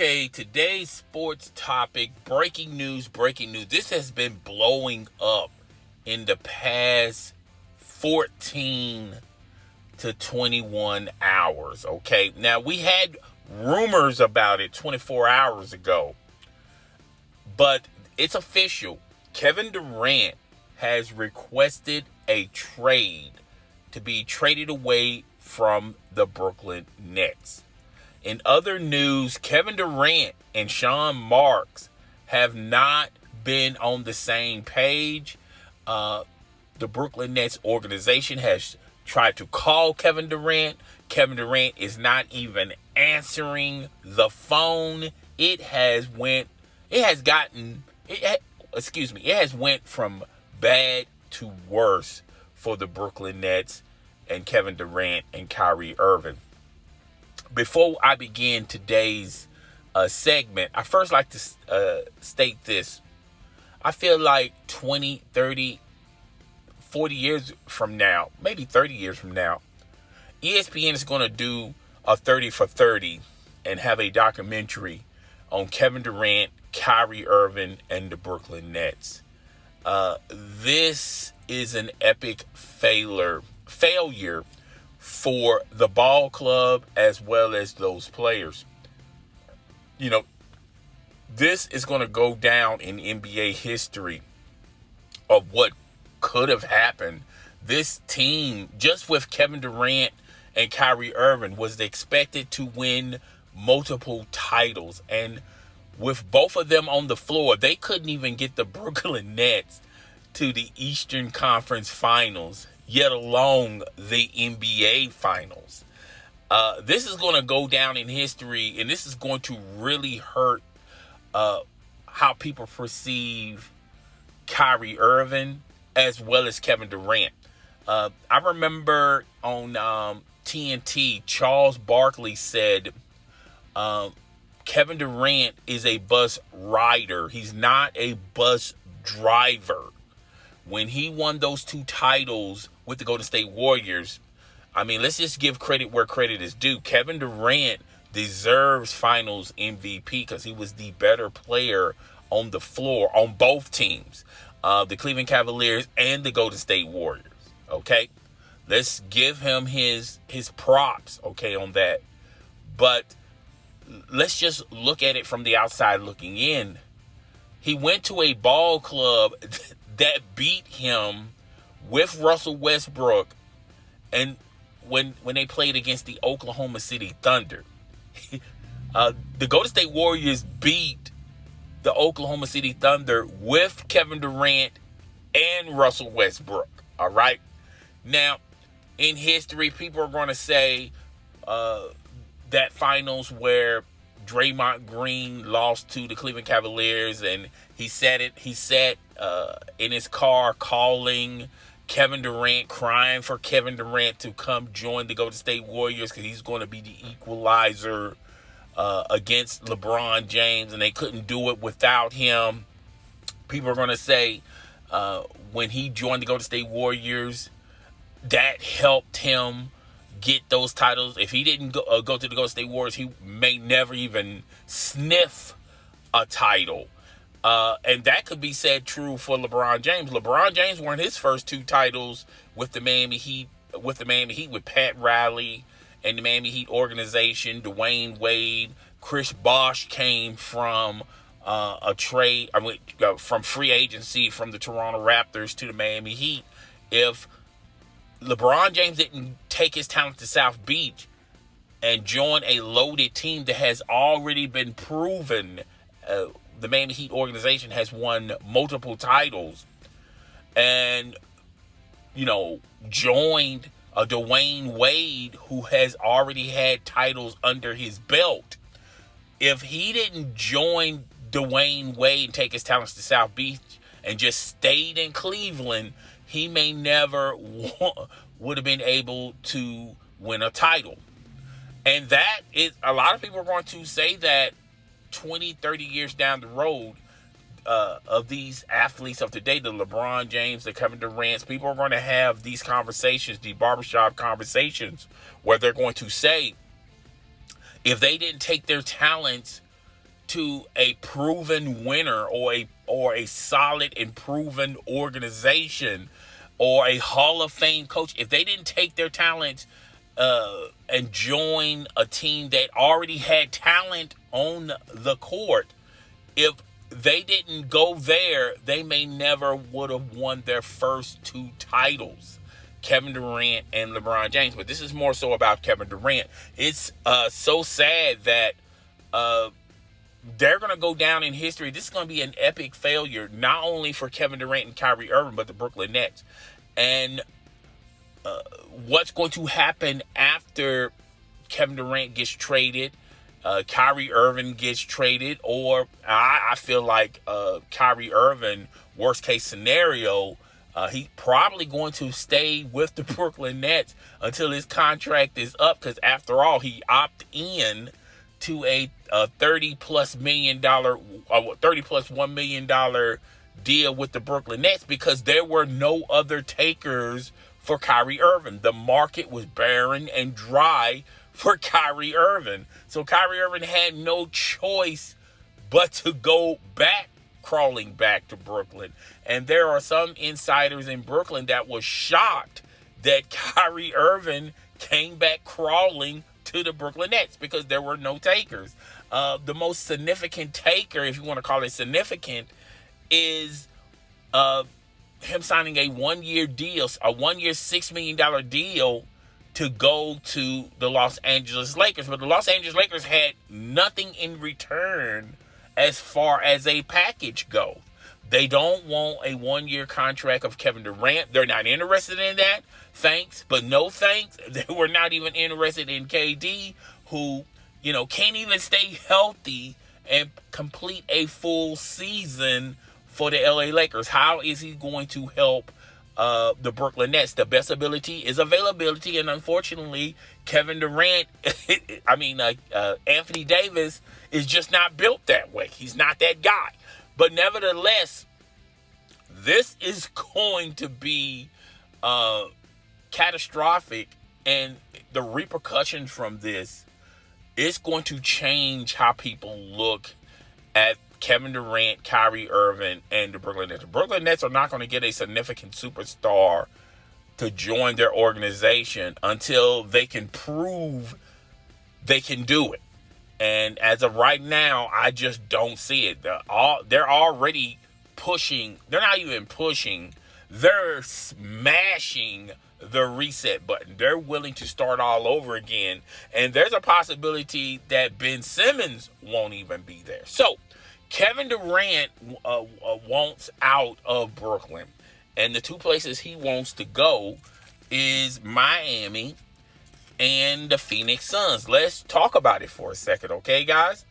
Okay, today's sports topic, breaking news. This has been blowing up in the past 14 to 21 hours, okay? Now, we had rumors about it 24 hours ago, but it's official. Kevin Durant has requested a trade to be traded away from the Brooklyn Nets. In other news, Kevin Durant and Sean Marks have not been on the same page. The Brooklyn Nets organization has tried to call Kevin Durant. Kevin Durant is not even answering the phone. It has went from bad to worse for the Brooklyn Nets and Kevin Durant and Kyrie Irving. Before I begin today's segment, I first like to state this. I feel like 20, 30, 40 years from now, maybe 30 years from now, ESPN is going to do a 30 for 30 and have a documentary on Kevin Durant, Kyrie Irving, and the Brooklyn Nets. This is an epic failure for the ball club as well as those players. You know, this is going to go down in NBA history of what could have happened. This team, just with Kevin Durant and Kyrie Irving, was expected to win multiple titles. And with both of them on the floor, they couldn't even get the Brooklyn Nets to the Eastern Conference Finals, yet alone the NBA Finals. This is going to go down in history, and this is going to really hurt how people perceive Kyrie Irving as well as Kevin Durant. I remember on TNT, Charles Barkley said Kevin Durant is a bus rider. He's not a bus driver. When he won those 2 titles with the Golden State Warriors, I mean, let's just give credit where credit is due. Kevin Durant deserves Finals MVP because he was the better player on the floor on both teams, the Cleveland Cavaliers and the Golden State Warriors. Okay, let's give him his props. Okay, on that, but let's just look at it from the outside looking in. He went to a ball club that beat him with Russell Westbrook, and when they played against the Oklahoma City Thunder, the Golden State Warriors beat the Oklahoma City Thunder with Kevin Durant and Russell Westbrook. All right. Now, in history, people are going to say that finals where Draymond Green lost to the Cleveland Cavaliers, and he sat in his car calling Kevin Durant, crying for Kevin Durant to come join the Golden State Warriors because he's going to be the equalizer against LeBron James, and they couldn't do it without him. People are going to say when he joined the Golden State Warriors, that helped him get those titles. If he didn't go to the Golden State Warriors, he may never even sniff a title. And that could be said true for LeBron James. LeBron James won his first 2 titles with the Miami Heat, with Pat Riley and the Miami Heat organization. Dwayne Wade, Chris Bosh came from a trade, from free agency from the Toronto Raptors to the Miami Heat. If LeBron James didn't take his talent to South Beach and join a loaded team that has already been proven, the Miami Heat organization has won multiple titles, and, joined a Dwayne Wade who has already had titles under his belt. If he didn't join Dwayne Wade and take his talents to South Beach and just stayed in Cleveland, he may never would have been able to win a title. And that is, a lot of people are going to say that 20, 30 years down the road, of these athletes of today, the LeBron James, the Kevin Durant, people are going to have these conversations, the barbershop conversations, where they're going to say, if they didn't take their talents to a proven winner or a solid and proven organization or a Hall of Fame coach, if they didn't take their talent and join a team that already had talent on the court, if they didn't go there, they may never would have won their first 2 titles, Kevin Durant and LeBron James. But this is more so about Kevin Durant. It's so sad that they're going to go down in history. This is going to be an epic failure, not only for Kevin Durant and Kyrie Irving, but the Brooklyn Nets. And what's going to happen after Kevin Durant gets traded, Kyrie Irving gets traded, or I feel like Kyrie Irving, worst case scenario, he's probably going to stay with the Brooklyn Nets until his contract is up, because after all, he opted in to a $30+ $1 million deal with the Brooklyn Nets because there were no other takers for Kyrie Irving. The market was barren and dry for Kyrie Irving. So Kyrie Irving had no choice but to go back, crawling back to Brooklyn. And there are some insiders in Brooklyn that was shocked that Kyrie Irving came back crawling to the Brooklyn Nets because there were no takers. The most significant taker, if you want to call it significant, is him signing a 1-year deal, a 1-year $6 million deal to go to the Los Angeles Lakers. But the Los Angeles Lakers had nothing in return as far as a package goes. They don't want a 1-year contract of Kevin Durant. They're not interested in that. Thanks, but no thanks. They were not even interested in KD, who, can't even stay healthy and complete a full season for the LA Lakers. How is he going to help the Brooklyn Nets? The best ability is availability, and unfortunately, Kevin Durant, Anthony Davis is just not built that way. He's not that guy. But nevertheless, this is going to be catastrophic, and the repercussions from this is going to change how people look at Kevin Durant, Kyrie Irving, and the Brooklyn Nets. The Brooklyn Nets are not going to get a significant superstar to join their organization until they can prove they can do it. And as of right now, I just don't see it. They're already pushing. They're not even pushing. They're smashing the reset button. They're willing to start all over again. And there's a possibility that Ben Simmons won't even be there. So Kevin Durant wants out of Brooklyn. And the 2 places he wants to go is Miami and the Phoenix Suns. Let's talk about it for a second, okay, guys?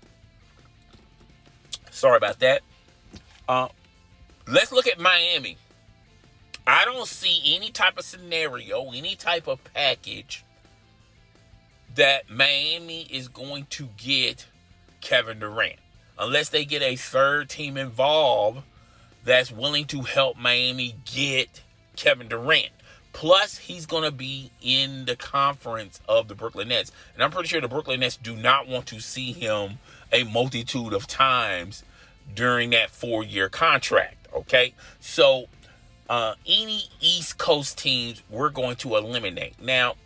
Sorry about that. Let's look at Miami. I don't see any type of scenario, any type of package that Miami is going to get Kevin Durant, unless they get a third team involved that's willing to help Miami get Kevin Durant. Plus, he's going to be in the conference of the Brooklyn Nets. And I'm pretty sure the Brooklyn Nets do not want to see him a multitude of times during that 4-year contract, okay? So, any East Coast teams we're going to eliminate. Now,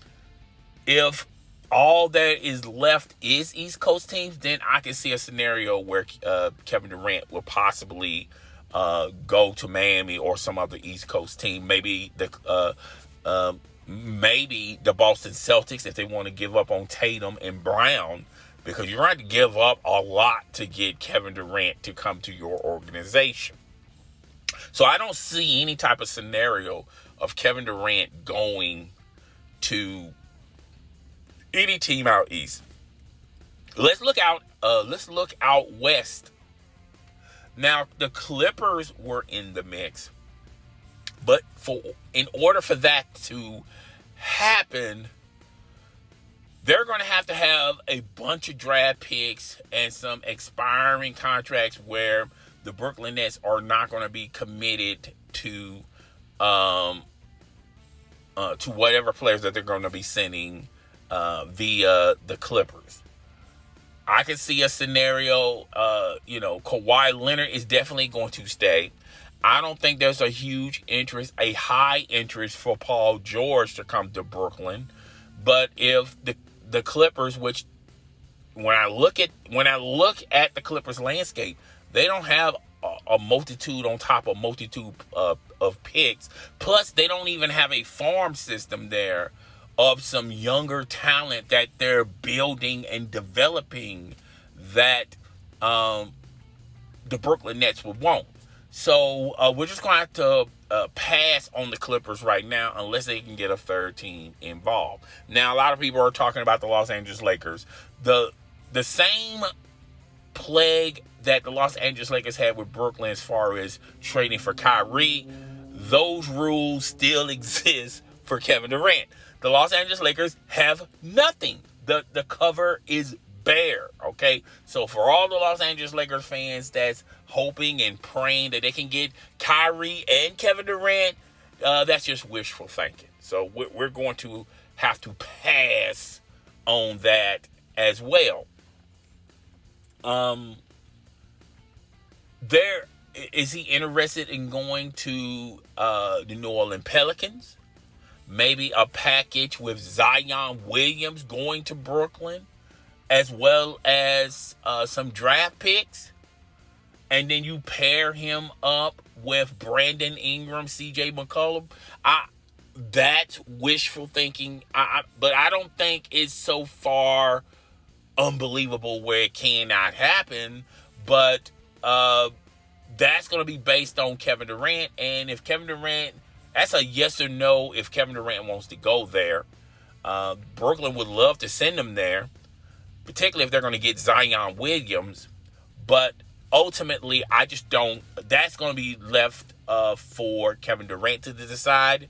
if all that is left is East Coast teams, then I can see a scenario where Kevin Durant will possibly go to Miami or some other East Coast team. Maybe the Boston Celtics, if they want to give up on Tatum and Brown, because you're going to give up a lot to get Kevin Durant to come to your organization. So I don't see any type of scenario of Kevin Durant going to any team out east. Let's look out west. Now, the Clippers were in the mix, but in order for that to happen, they're going to have a bunch of draft picks and some expiring contracts where the Brooklyn Nets are not going to be committed to whatever players that they're going to be sending via the Clippers. I can see a scenario, Kawhi Leonard is definitely going to stay. I don't think there's a high interest for Paul George to come to Brooklyn. But if the Clippers, which when I look at the Clippers landscape, they don't have a multitude on top of multitude of picks. Plus, they don't even have a farm system there of some younger talent that they're building and developing that the Brooklyn Nets would want. So we're just going to have to pass on the Clippers right now unless they can get a third team involved. Now, a lot of people are talking about the Los Angeles Lakers. The same plague that the Los Angeles Lakers had with Brooklyn as far as trading for Kyrie, those rules still exist for Kevin Durant. The Los Angeles Lakers have nothing. The cover is bare, okay? So for all the Los Angeles Lakers fans that's hoping and praying that they can get Kyrie and Kevin Durant, that's just wishful thinking. So we're going to have to pass on that as well. Is he interested in going to the New Orleans Pelicans? Maybe a package with Zion Williams going to Brooklyn, as well as some draft picks. And then you pair him up with Brandon Ingram, CJ McCollum. That's wishful thinking. But I don't think it's so far unbelievable where it cannot happen. But that's going to be based on Kevin Durant. And if Kevin Durant, that's a yes or no if Kevin Durant wants to go there. Brooklyn would love to send him there, particularly if they're going to get Zion Williams. But ultimately, I just don't. That's going to be left for Kevin Durant to decide.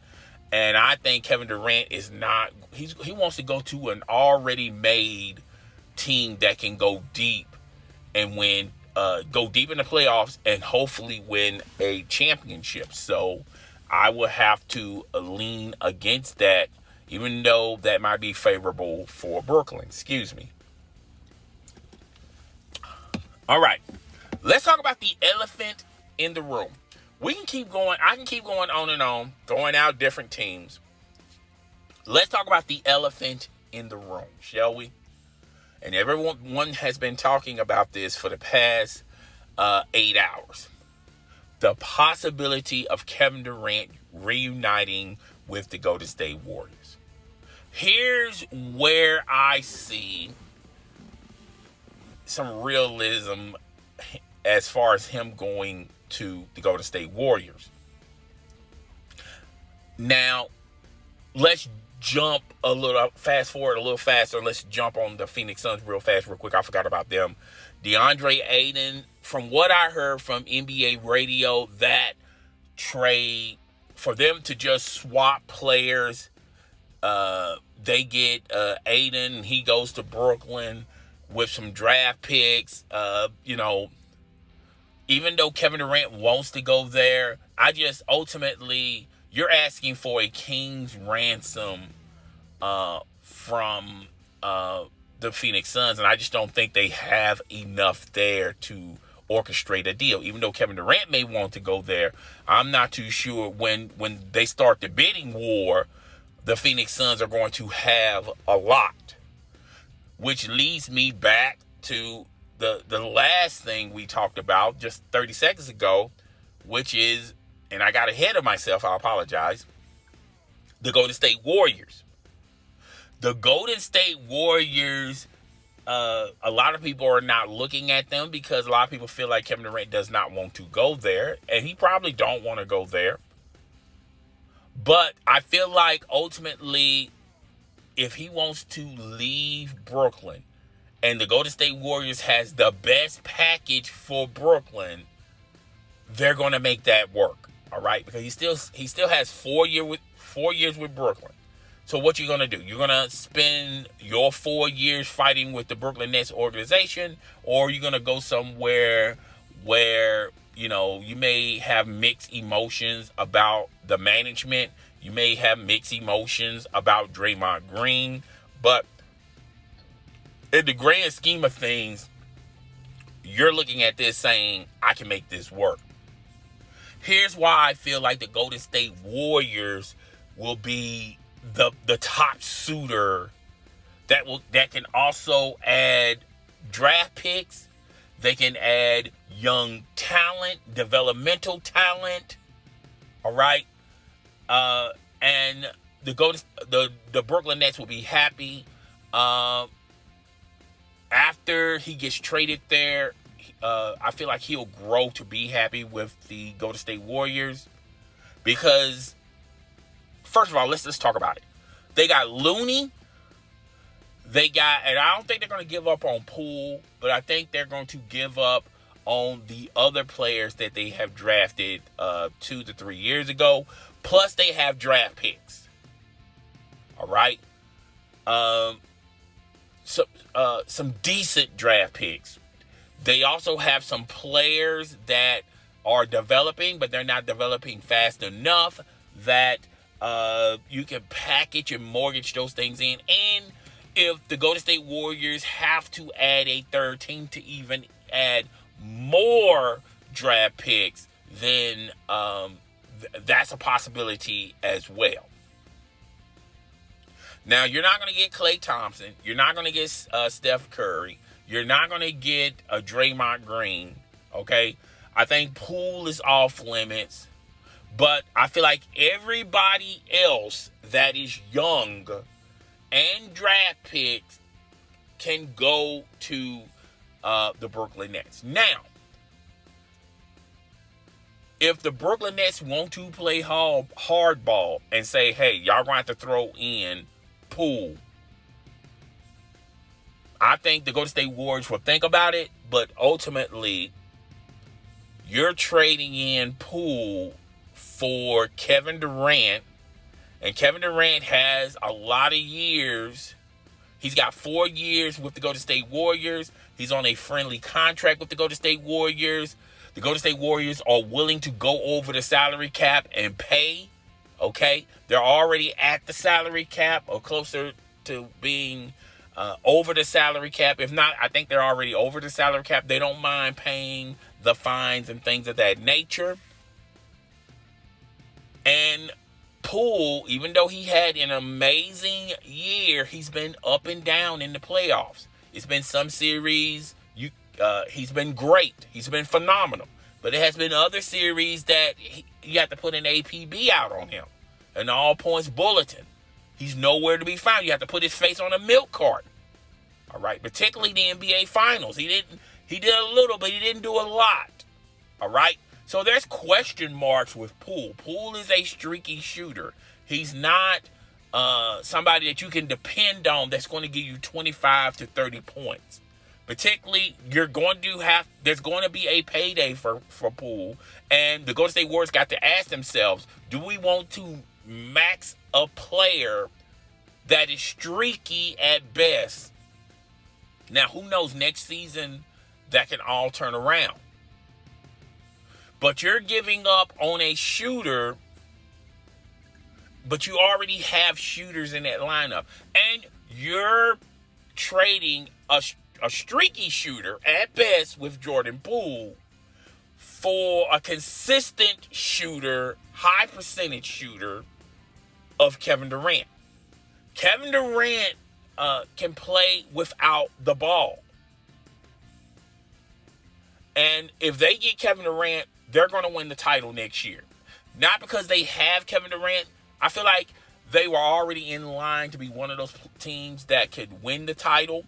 And I think Kevin Durant is not. He wants to go to an already made team that can go deep and go deep in the playoffs and hopefully win a championship. So I will have to lean against that, even though that might be favorable for Brooklyn. Excuse me. All right. Let's talk about the elephant in the room. We can keep going. I can keep going on and on, throwing out different teams. Let's talk about the elephant in the room, shall we? And everyone has been talking about this for the past 8 hours. The possibility of Kevin Durant reuniting with the Golden State Warriors. Here's where I see some realism as far as him going to the Golden State Warriors. Now, let's fast forward a little faster. Let's jump on the Phoenix Suns real quick. I forgot about them. DeAndre Ayton, from what I heard from NBA radio, that trade, for them to just swap players, they get Ayton, he goes to Brooklyn with some draft picks. Even though Kevin Durant wants to go there, ultimately, you're asking for a king's ransom from the Phoenix Suns, and I just don't think they have enough there to orchestrate a deal. Even though Kevin Durant may want to go there, I'm not too sure when they start the bidding war, the Phoenix Suns are going to have a lot. Which leads me back to the last thing we talked about just 30 seconds ago, which is, and I got ahead of myself, I apologize, the Golden State Warriors. The Golden State Warriors, a lot of people are not looking at them because a lot of people feel like Kevin Durant does not want to go there, and he probably don't want to go there. But I feel like ultimately, if he wants to leave Brooklyn, and the Golden State Warriors has the best package for Brooklyn, they're going to make that work, all right? Because he still has 4 years with Brooklyn. So what you're going to do? You're going to spend your 4 years fighting with the Brooklyn Nets organization, or you're going to go somewhere where, you may have mixed emotions about the management. You may have mixed emotions about Draymond Green, but in the grand scheme of things, you're looking at this saying, I can make this work. Here's why I feel like the Golden State Warriors will be the top suitor that can also add draft picks. They can add young talent, developmental talent. All right. And the Brooklyn Nets will be happy. After he gets traded there, I feel like he'll grow to be happy with the Golden State Warriors because, first of all, let's talk about it. They got Looney. And I don't think they're going to give up on Poole, but I think they're going to give up on the other players that they have drafted 2 to 3 years ago. Plus, they have draft picks. All right. Some decent draft picks. They also have some players that are developing, but they're not developing fast enough that you can package and mortgage those things in. And if the Golden State Warriors have to add a third team to even add more draft picks, then that's a possibility as well. Now, you're not going to get Klay Thompson. You're not going to get Steph Curry. You're not going to get a Draymond Green, okay? I think Poole is off limits. But I feel like everybody else that is young and draft picks can go to the Brooklyn Nets. Now, if the Brooklyn Nets want to play hardball and say, hey, y'all going to have to throw in Poole, I think the Golden State Warriors will think about it, but ultimately, you're trading in Poole for Kevin Durant, and Kevin Durant has a lot of years. He's got 4 years with the Golden State Warriors. He's on a friendly contract with the Golden State Warriors. The Golden State Warriors are willing to go over the salary cap and pay, okay? They're already at the salary cap or closer to being over the salary cap. If not, I think they're already over the salary cap. They don't mind paying the fines and things of that nature. And Poole, even though he had an amazing year, he's been up and down in the playoffs. It's been some series, he's been great. He's been phenomenal. But it has been other series that you have to put an APB out on him. An all-points bulletin. He's nowhere to be found. You have to put his face on a milk carton. All right, particularly the NBA Finals. He did a little, but he didn't do a lot. All right? So there's question marks with Poole. Poole is a streaky shooter. He's not somebody that you can depend on that's going to give you 25 to 30 points. Particularly, there's going to be a payday for Poole. And the Golden State Warriors got to ask themselves, do we want to max a player that is streaky at best? Now, who knows, next season that can all turn around. But you're giving up on a shooter, but you already have shooters in that lineup. And you're trading a streaky shooter at best with Jordan Poole for a consistent shooter, high percentage shooter of Kevin Durant. Kevin Durant can play without the ball. And if they get Kevin Durant, they're going to win the title next year. Not because they have Kevin Durant. I feel like they were already in line to be one of those teams that could win the title.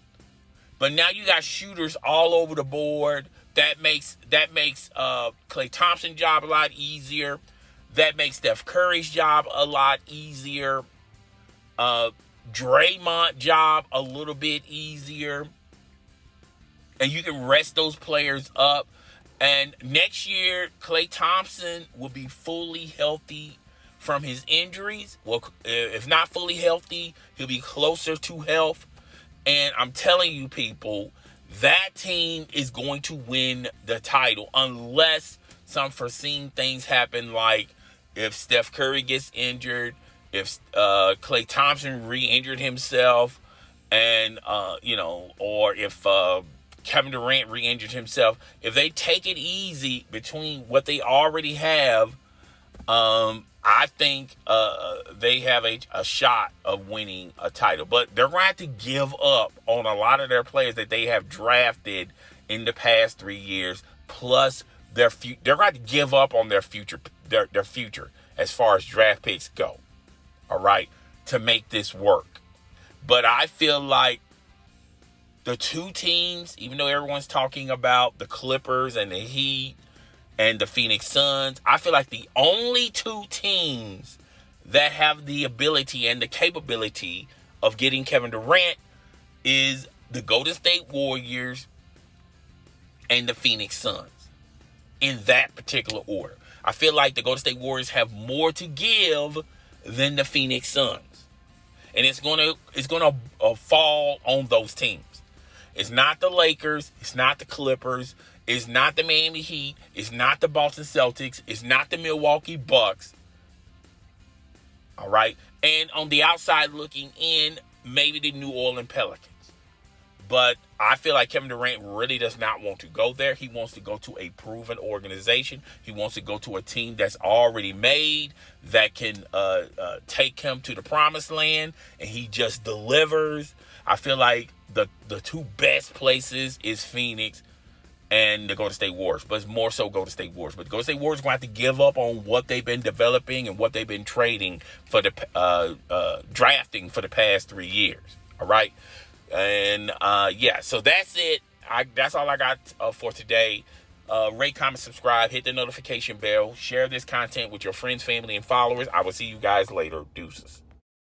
But now you got shooters all over the board. That makes Klay Thompson's job a lot easier. That makes Steph Curry's job a lot easier. Draymond's job a little bit easier. And you can rest those players up. And next year, Klay Thompson will be fully healthy from his injuries. Well, if not fully healthy, he'll be closer to health. And I'm telling you, people, that team is going to win the title unless some foreseen things happen, like if Steph Curry gets injured, if Klay Thompson re-injured himself, and or if Kevin Durant re-injured himself, if they take it easy between what they already have, I think they have a shot of winning a title. But they're going to have to give up on a lot of their players that they have drafted in the past 3 years, plus they're going to have to give up on their future, their future as far as draft picks go. All right, to make this work. But I feel like the two teams, even though everyone's talking about the Clippers and the Heat and the Phoenix Suns, I feel like the only two teams that have the ability and the capability of getting Kevin Durant is the Golden State Warriors and the Phoenix Suns, in that particular order. I feel like the Golden State Warriors have more to give than the Phoenix Suns. And it's gonna fall on those teams. It's not the Lakers. It's not the Clippers. It's not the Miami Heat. It's not the Boston Celtics. It's not the Milwaukee Bucks. All right? And on the outside looking in, maybe the New Orleans Pelicans. But I feel like Kevin Durant really does not want to go there. He wants to go to a proven organization. He wants to go to a team that's already made, that can take him to the promised land, and he just delivers. I feel like the two best places is Phoenix and the Golden State Warriors, but it's more so Golden State Warriors. But the Golden State Warriors are going to have to give up on what they've been developing and what they've been trading for the drafting for the past 3 years. All right? And so that's it. That's all I got for today. Rate, comment, subscribe, hit the notification bell, share this content with your friends, family, and followers. I will see you guys later. Deuces.